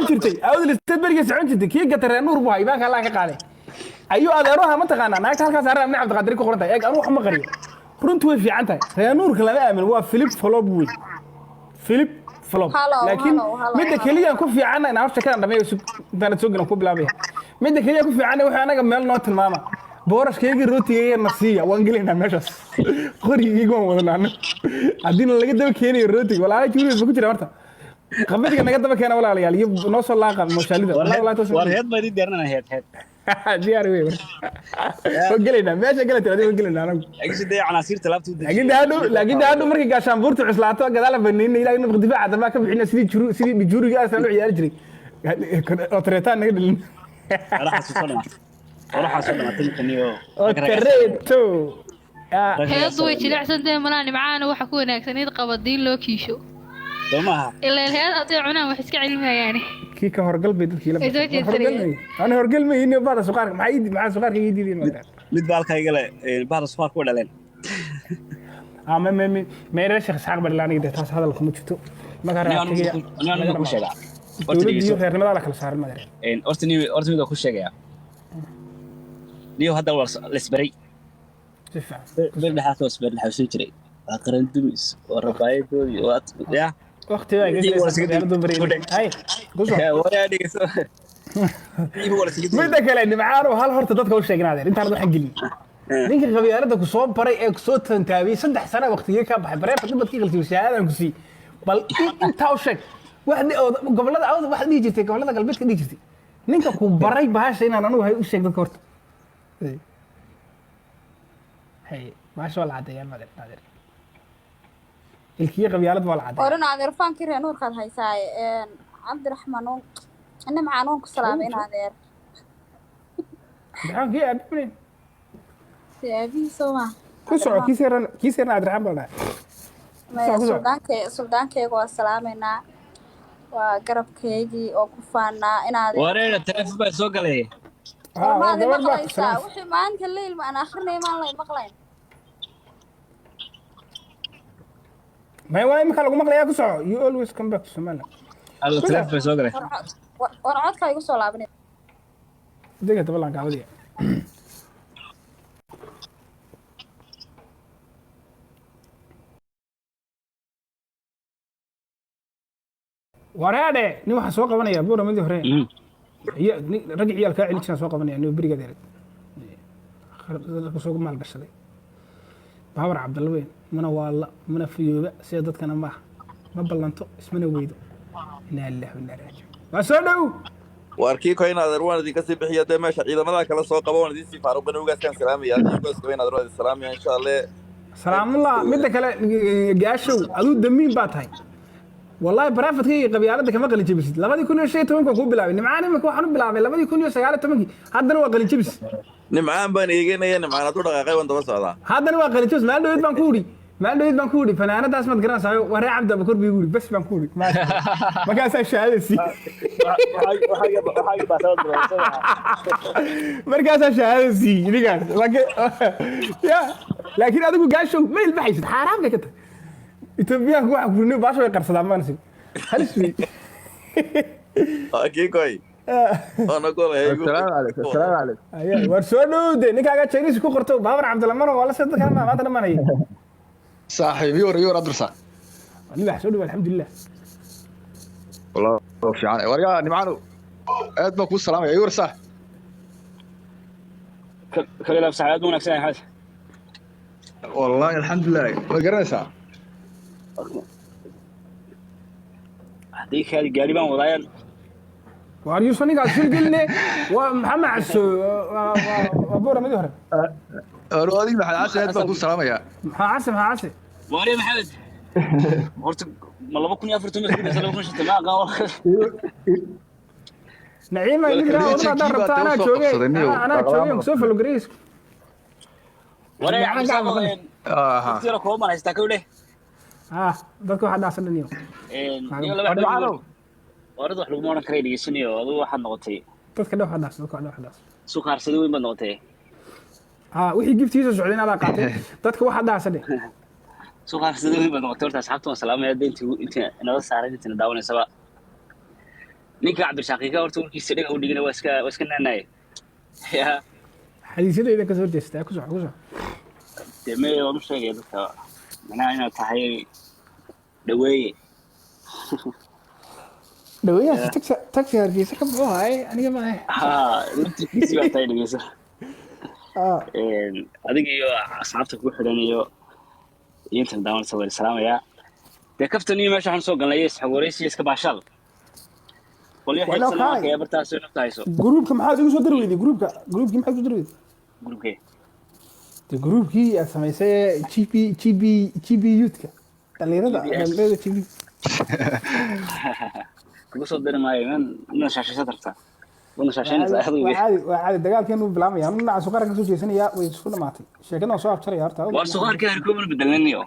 socon jirtay awdal isteed berigii socon jirtay kii gatare nuur buu hay baanka Allah ka qaaday ayuu adeeruha ma taqaanaa naagta halkaas arrin amni cabdiqaadir ku qoran tahay eeg anu wax ma qariyo runtu way fiican tahay reer nuurka lama aamin waa Philip Flop wey Philip Flop laakiin midda kaliya ku fiican inaan horta ka dhameeyo intaan soo galan ku bilaabay midda kaliya ku fiican waxa anaga meel noo tilmaama boorashkayga rootiga nasiya waan gelinaa meeshaas qorigiiga waan wadnaa hadina laga daba keenayo rootiga walaa juulis ku jira horta qabadiga naga daba keena walaalayaal iyo noo soo laaqa mooshalida war heed ma idin deernaa heed diyaar wey وقلنا ماشي قلت هذه وقلنا انا اجي دي عناصير تلابتو لكن هادو markii gaashaan buurta cuslaato gadaal baniin ilaa inuu difaac dama ka bixina sidii juuriga asal u ciyaar jiray oo tareetaan naga dhalin راح اسمع تلقنيو تريتو heedu way jilicsantahay malaani macaana waxa ku wanaagsaneed qabadiin loo kiisho somaha ilaa heed aday cunaan wax iska cilmiyaani kii ka horgal bay dadkii la ana horgal ma inuu baada suqaarka maxay suqaarka yidiin mid baalka igale baada suqaarka u dhaleen ama meera sheekh saaq badlaani de taas hadal kuma jirto ma garanayay ana ku sheega dowladda reernimada la kala saaran ma garan ortaniga ku sheegaya niyo hadda la isbaray sifa bal dhaxaas isbar dhaxaasoo jiray aqran dumis oo rabaayadooda waad ya waqti ay galayso bari hay guso wara dhigayso midda kale nimcaano hal horta dadka u sheegnaadeen intaan waxaan gelin ninka qabyaalada ku soo baray ee ku soo tantaabay 3 sano waqtiga ka baxay bareefta dibadkii qaltiyo shaadan ku sii bal inta u sheeg waxdi gobolada awd wax dhigi jirtay gobolada galbeedka dhigi jirtay ninka ku baray bahasha inaan anigu hay u sheeg dadka horta hay maasha Allah cadeeyaan ma dhaqaaqay ilkiya qabyaalad wala cadeey orana adeer faankii reer nuur qaad haysaay Cabdiraxmaan أنا معانون كسلامين هذير. دعاء كي أدبرين. أبي سوا. كيسيرنا أدرام بلا. سلطان كي هو سلامنا وقرب كيجي وكفانا إن هذا. ورينا التلفون بسوق عليه. ما هذا مقليسا وحي ما أنت الليل ما أنا آخرنا ما الله مقلين. ما هو أي مكان مقلي يا كسر. You always come back to Somalia. التلفون بسوق عليه. ورعات كاي يقصوا لابني. دقيقة تبلع قاعدة. وراده ني waxa soo qabanaya buura mid hore iyo rag ciyalka cilkina soo qabanaya inuu bariga deeray soo maal gashaday baawar Cabdalweyn mana waala mana fiyooba si dadkana ma ballanto ismana weydo inna lillahi wa inna ilayhi raaji'uun waa soo dhaw warkii ko inaad arwaanadii ka sii bixiyay meesha ciidamada kala soo qabanayay si faaruq banawgaas kan salaamaya adiga soo inaad arwaanadii salaamaya insha Allah salaamullah mid kale gaashow adu damiin baa tahay والله برافت كي قبيلة كم قلنا جبس لما يكون الشيء تمام كوب بلاوي نمعان ما كوحنا بلاوي لما يكون يسجل تمام هذا هو قلنا جبس نمعان بني يجينا نمعان تقول دقيقة وانت بس هذا هذا هو قلنا جبس ما عنده يد بنكوري ما عنده يد بنكوري فأنا داس ما تقرأ ساوي ورا عبد بكور بيقول بس بنكوري ما كان ساي شهادة سي ما كان ساي شهادة سي لكن هذا هو قال شو ما البحث حرام لك إثيوبيا هو أقولني باش ويقرأ صدام مانسي هل سوي أكيد كوي أنا أقول هاي السلام عليكم أيه ورسولو ده نيجا تشينيس كو قرطو بابر عبد الله ولا صدق كلام ما أدري ما هي صاحب يور أدرسه أنا بحسود والحمد لله والله في عنا وريا نمعانو أدمك والسلام يا يور صح كلام سعادة ونكسر هذا والله الحمد لله ما قرنسا هذيك هذه قريبا وضايل واريو سوني قال شو قلنا ومحمد عسو وابورا ما يهرب روادي محل عسى أدمك والسلام يا ها عسى واري محمد قلت والله ما كنت أفرت منك بس أنا ما كنت تمام نعيمة يقول أنا دربت أنا شوقي أنا شوقي مكسوف الجريس واري عسى كثير كوما هيستاكلوا ليه dadku waxa dhaafsananiyo warad wax lagu mooran karay dhigisaniyo aduu waxa noqotay dadka dhaw waxa dhaafsan suuqaarsadii weyn bad noqotay wixii giftiisa socdeen ala qaatay dadka waxa dhaafsan suuqaarsadii weyn bad noqotay horta asxaabtu salaamay intii inta nala saaray inta daawanaysa ninka cabdirasaqiiga horta warkiisa dhiga u dhigana waa iska naanay ya xadiisyadayda ka soo jeestaa ku soco demee waa sheegay dadka manaa inaad tahay dhaweeye dhaweeyaha taxi hargeysa ka buuxa aniga ma ahay ha laftirkiisi baa tahay dhegeysa adiga iyo asxaabta ku xidhan iyo inta daawan sawir salaamaya dee kaftan iyo meesha waxaan soo galnay isxawareysi iska baashaal qolyo xigsanaa ka bartaas oo naftayso groupka maxaad igu soo darweydii groupkii maxaad ku darweydii groupkee de groupkii aad samaysay gb youthka dhalinyarada gb kugu soo dari maayo man shaashaysa tartaa wana shaashaynaysa waa caadi dagaalkeenu bilaamaya anu dhinaca suqaarka ka soo jeesanaya way isku dhamaatay sheekada soo abjaraya horta war suqaarka harkooban bedelanayo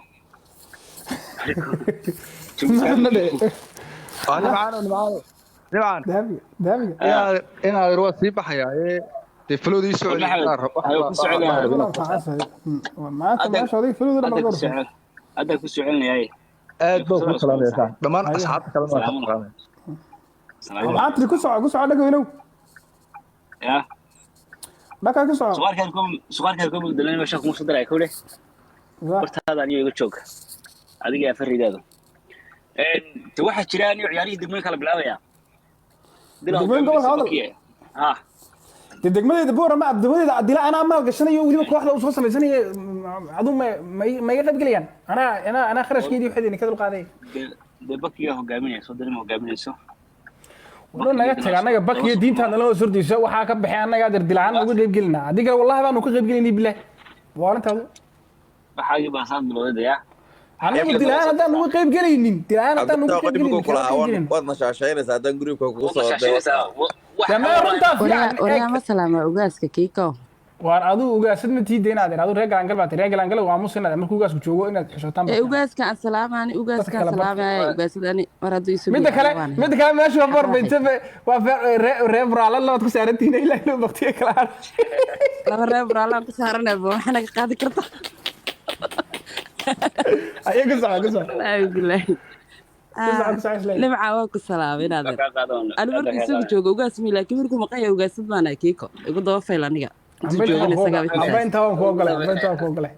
نبعان دامي انا روى سي بحيا دي فلودي سو ما انت ما شو دي فلود لما قلت هذا كو سوعلني aad baa ku salaameysaa dhamaan asxaabta kale waa salaamay ما انت كو سو دغ وينو يا dhaka ku soo suqaarka bedelanayo meesha kuma soo daray kowle hortaada aniga iga joog adiga fariidaado te waxa jiraan iyo ciyaarihii degmooyin kala bilaabaya degmadeeda boora ma abdamadeeda adila ana maal gashanayo waliba kooxda uu soo sameysanayo adu ma iga qayb galayaan ana kharashkeedii waxay ka dul qaaday bakiga hogaaminayso darimo hogaaminayso wala naga taga anaga bakiga diintaana loo sordiyso waxa ka baxay anaga dilaan ugu qayb galina adiga wallahi baanu ka qayb galinay billaah waalantaadu waxaagi baa saan bilowday anagu dilaan hadaan ugu qayb galaynin dilaan hadaan ugu qayb galaynin waad nashaashaynaysaa haddaan guriga kugu soo waryaama salaama ugaaska kiiko waar aduu ugaasad ma tii deynaaden aduu reer galangal baatay reer galangal waa musinaad markuu ugaasku joogo inaad xishootaan ugaaska aan salaamaani ugaaska aan salaamaya ugaasadani mar hadduu isu midda kale meesha waa barbayta waa reer buraala labaad ku saarantihiin ilaa inuu baktiga kala haro laba reer buraalaan ku saaranayba waxaa naga qaadi karta ayaga saca bilaahi nimca waa ku salaamay inaad ani markuu isagu joogo ugaas mi laakiin markuu maqan yahay ugaasad baana kiiko igu daba fayl aniga inta waan ku ogolay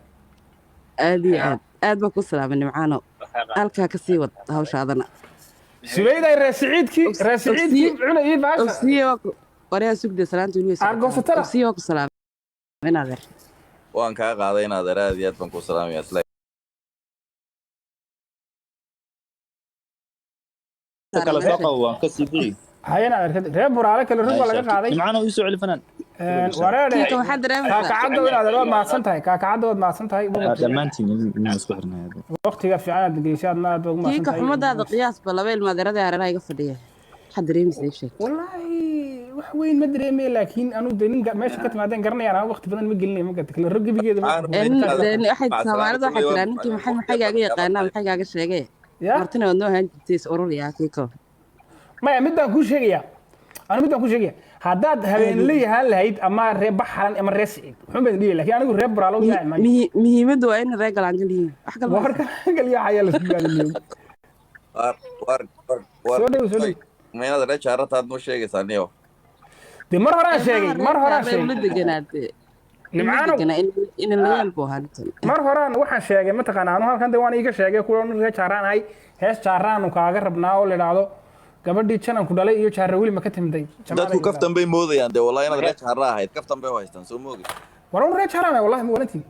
aad iyo aad baa ku salaamay nimcaano halkaa ka sii wad hawshaadana subayday reesiciidkii cuna ii baasha waryaa sugde salaanta weliweysiyo waa ku salaamay inaadeer waan kaa qaaday inaadeer aad iyo aad baan ku salaamaya kala soo qabo waan ka sidii hayna reer buraale kale rug laga qaaday nimcaano ii soo celi fanaan wareere kaakacadda inaad waad maadsan tahay dhammaantiin inaan isku xirnay waqtiga fiican aad geyshaadna aad ugu maadsan tahay xumadaada qiyaasba laba ilmaadeerada hareeraha iga fadhiya waxaad dareemaysa ii sheeg wallaahi wax weyn ma dareemay laakiin anu de nin meesha ka timaadeen garanayaan waqti badan ma gelinay ma gata kale ragbigeeda waxay Soomaalida waxay tiraan ninkii maxay gaaga yaqaanaa maxay gaaga sheegay martina wadno ahaan jirtay urur yaa kiiko maya midaan ku sheegaya haddaad habeen leeyahaan lahayd ama reer baxalan ama reer siciid wuxuu baan dhigay laakiin anigu reer buraalo yahay muhiimaddu waa in reer galangal yihiin wax kale war galangal ayaa la isku gaadhiyo soo dhow meena reer jaarataad noo sheegaysaa niyo de mar horaan sheegay la deganaatay nimcaano in la yalbo hantan mar horaan waxaan sheegay mataqaanaa anu halkan waan iiga sheegay kuwa reer jaaraan ahay hees jaaraan kaaga rabnaa oo la yiraahdo gabadhii janan ku dhalay iyo jaara weli ma ka timday dadku kaftan bay moodayaan de wallahi inaad reer jaara ahayd kaftan bay haystaan soo moogi waran reer jaaraan wallahi ma walantii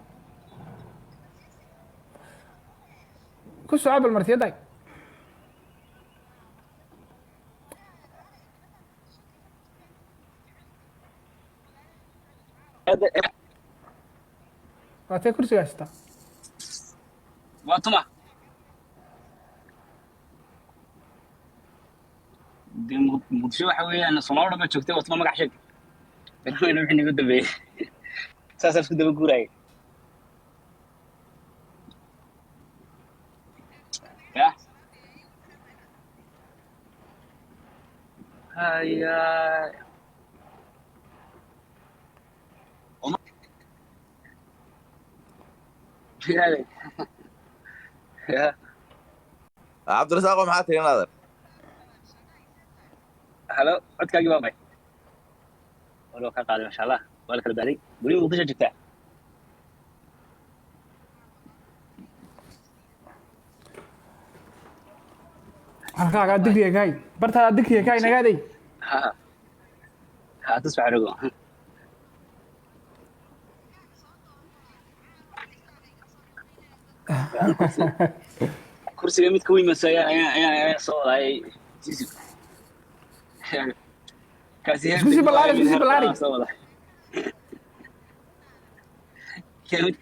ku soo abal martiyaday waatay kursiga haysta waa tuma muqdisho waxa weeyaan Soomaaliya ma joogtay waa tuma magac sheeg inuu wixii nagu dambeeyay saas isku daba guuray ya haya عبد الرزاق maxaa tirinaadan هلا عدك أجي بابي ولو كان قاعد ما شاء الله ولا كل بالي قولي وضيش جبتها halkaaga digriga kaay bartaada digriga kaay nagaaday ها تصبح رجوع كرسي يمد كوي مسايا يا صوت هاي كاسي iskusi ballaari كيمد